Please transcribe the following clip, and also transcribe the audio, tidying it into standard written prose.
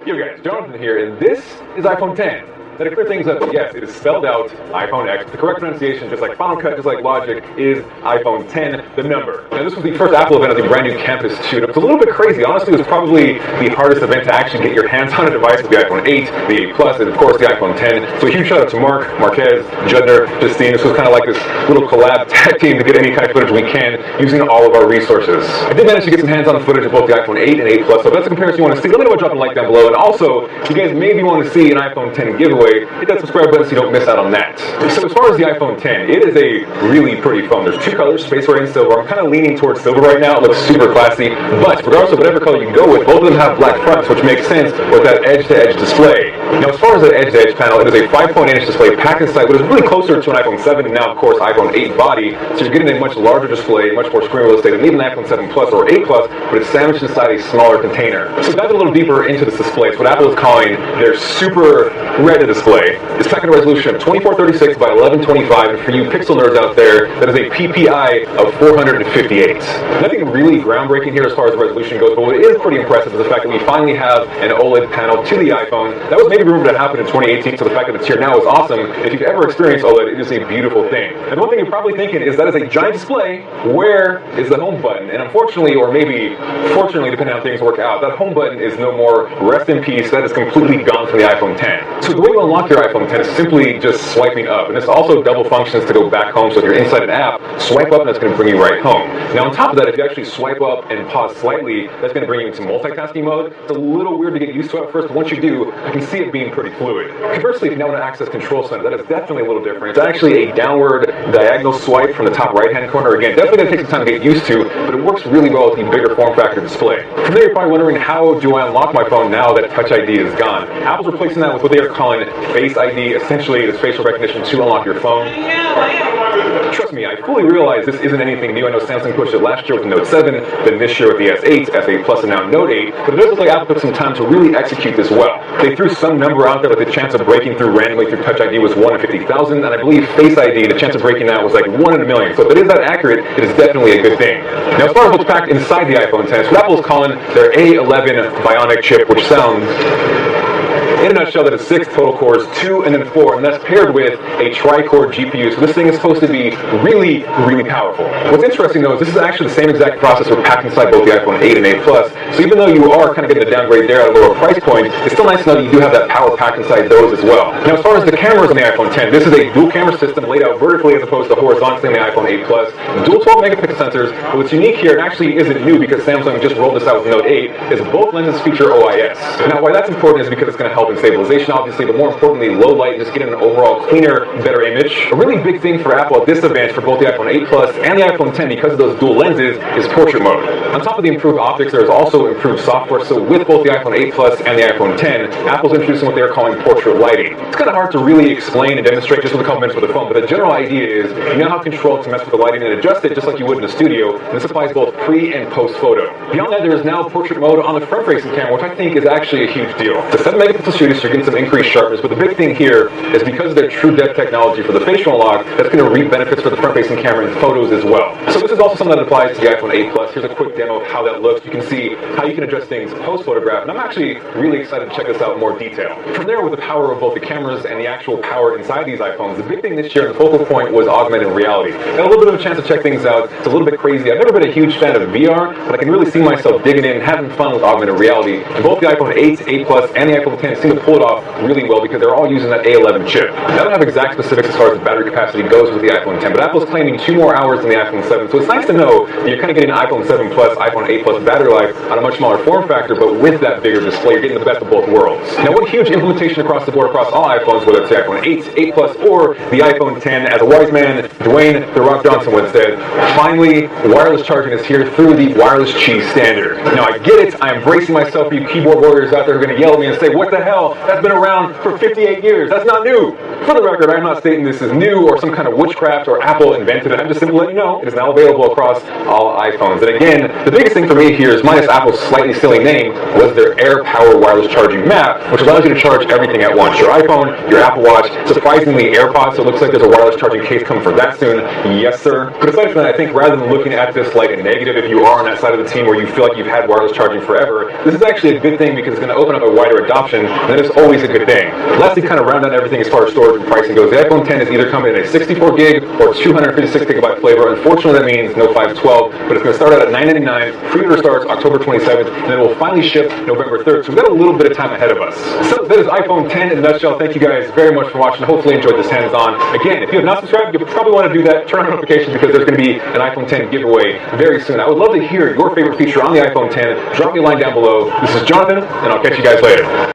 Yo guys, Jonathan here, and this is iPhone 10. Now to clear things up, yes, it is spelled out iPhone X. The correct pronunciation, just like Final Cut, just like Logic, is iPhone 10, the number. Now this was the first Apple event at the brand new campus shoot. It was a little bit crazy. Honestly, it was probably the hardest event to actually get your hands on a device with the iPhone 8, the 8 Plus, and of course the iPhone 10. So a huge shout out to Mark, Marquez, Judner, Justine. This was kind of like this little collab tag team to get any kind of footage we can using all of our resources. I did manage to get some hands on footage of both the iPhone 8 and 8 Plus, so if that's a comparison you want to see, let me know by dropping a like down below. And also, if you guys maybe want to see an iPhone 10 giveaway, hit that subscribe button so you don't miss out on that. So as far as the iPhone 10, it is a really pretty phone. There's two colors, Space Gray and Silver. I'm kind of leaning towards silver right now. It looks super classy, but regardless of whatever color you go with, both of them have black fronts, which makes sense with that edge-to-edge display. Now as far as the edge-to-edge panel, it is a 5.8-inch display packed inside, but it's really closer to an iPhone 7 and now of course iPhone 8 body, so you're getting a much larger display, much more screen real estate than even the iPhone 7 Plus or 8 Plus, but it's sandwiched inside a smaller container. So dive a little deeper into this display. It's what Apple is calling their Super Retina display. It's packing a resolution of 2436 by 1125, and for you pixel nerds out there, that is a PPI of 458. Nothing really groundbreaking here as far as resolution goes, but what is pretty impressive is the fact that we finally have an OLED panel to the iPhone. That was maybe rumored to happen in 2018, so the fact that it's here now is awesome. If you've ever experienced OLED, it is a beautiful thing. And one thing you're probably thinking is that is a giant display. Where is the home button? And unfortunately, or maybe fortunately, depending on how things work out, that home button is no more. Rest in peace. That is completely gone from the iPhone 10. So the way you unlock your iPhone 10 is simply just swiping up. And this also double functions to go back home. So if you're inside an app, swipe up and that's going to bring you right home. Now on top of that, if you actually swipe up and pause slightly, that's going to bring you into multitasking mode. It's a little weird to get used to at first, but once you do, I can see it being pretty fluid. Conversely, if you now want to access Control Center, that is definitely a little different. It's actually a downward diagonal swipe from the top right-hand corner. Again, definitely going to take some time to get used to, but it works really well with the bigger form factor display. From there, you're probably wondering, how do I unlock my phone now that Touch ID is gone? Apple's replacing that with what they are calling Face ID. Essentially, it is facial recognition to unlock your phone. Trust me, I fully realize this isn't anything new. I know Samsung pushed it last year with the Note 7, then this year with the S8, S8 Plus, and now Note 8, but it does look like Apple took some time to really execute this well. They threw some number out there, but the chance of breaking through randomly through Touch ID was 1 in 50,000, and I believe Face ID, the chance of breaking that was like 1 in a million. So if it is that accurate, it is definitely a good thing. Now as far as what's packed inside the iPhone 10, so Apple is calling their A11 Bionic chip, which sounds, in a nutshell, that is 6 total cores, 2 and then 4, and that's paired with a tri-core GPU, so this thing is supposed to be really, really powerful. What's interesting though is this is actually the same exact processor packed inside both the iPhone 8 and 8 Plus, so even though you are kind of getting a downgrade there at a lower price point, it's still nice to know that you do have that power packed inside those as well. Now as far as the cameras on the iPhone 10, this is a dual camera system laid out vertically as opposed to horizontally on the iPhone 8 Plus. Dual 12 megapixel sensors, but what's unique here, and actually isn't new because Samsung just rolled this out with Note 8, is both lenses feature OIS. Now why that's important is because it's going to help in stabilization obviously, but more importantly, low light, just getting an overall cleaner, better image. A really big thing for Apple at this advance for both the iPhone 8 Plus and the iPhone 10 because of those dual lenses is portrait mode. On top of the improved optics, there's also improved software, so with both the iPhone 8 Plus and the iPhone 10, Apple's introducing what they're calling portrait lighting. It's kind of hard to really explain and demonstrate just with a couple minutes with the phone, but the general idea is you now have control to mess with the lighting and adjust it just like you would in the studio, and this applies both pre and post photo. Beyond that, there is now portrait mode on the front-facing camera, which I think is actually a huge deal. It's a 7 megapixel shooter, so you're getting some increased sharpness, but the big thing here is because of their true depth technology for the facial unlock, that's going to reap benefits for the front-facing camera and photos as well. So this is also something that applies to the iPhone 8 Plus. Here's a quick demo of how that looks. You can see how you can adjust things post-photograph, and I'm actually really excited to check this out in more detail. From there, with the power of both the cameras and the actual power inside these iPhones, the big thing this year, and the focal point, was augmented reality. Got a little bit of a chance to check things out. It's a little bit crazy. I've never been a huge fan of VR, but I can really see myself digging in and having fun with augmented reality. And both the iPhone 8, 8 Plus, and the iPhone 10 seem to pull it off really well because they're all using that A11 chip. I don't have exact specifics as far as the battery capacity goes with the iPhone 10, but Apple's claiming 2 more hours than the iPhone 7, so it's nice to know that you're kind of getting an iPhone 7 Plus, iPhone 8 Plus battery life on a much smaller form factor, but with that bigger display, you're getting the best of both worlds. Now, what huge implementation across the board across all iPhones, whether it's the iPhone 8, 8 Plus, or the iPhone 10, as a wise man, Dwayne "The Rock" Johnson once said, finally, wireless charging is here through the wireless cheese standard. Now, I get it. I am bracing myself for you keyboard warriors out there who are going to yell at me and say, what the hell? That's been around for 58 years. That's not new. For the record, I'm not stating this is new or some kind of witchcraft or Apple invented it. I'm just simply letting you know it is now available across all iPhones. And again, the biggest thing for me here is, minus Apple's slightly silly name, was their AirPower wireless charging map, which allows you to charge everything at once. Your iPhone, your Apple Watch, surprisingly AirPods, so it looks like there's a wireless charging case coming for that soon. Yes, sir. But aside from that, I think rather than looking at this like a negative, if you are on that side of the team where you feel like you've had wireless charging forever, this is actually a good thing because it's going to open up a wider adoption, and that is always a good thing. Lastly, kind of round out everything as far as storage and pricing goes, the iPhone 10 is either coming in a 64 gig or 256 gigabyte flavor. Unfortunately, that means no 512, but it's going to start out at $9.99. Pre-order starts October 27th, and then it will finally ship November 3rd, so we've got a little bit of time ahead of us. So that is iPhone 10 in a nutshell. Thank you guys very much for watching. Hopefully you enjoyed this hands-on. Again, if you have not subscribed, you probably want to do that. Turn on notifications because there's going to be an iPhone 10 giveaway very soon. I would love to hear your favorite feature on the iPhone 10. Drop me a line down below. This is Jonathan, and I'll catch you guys later.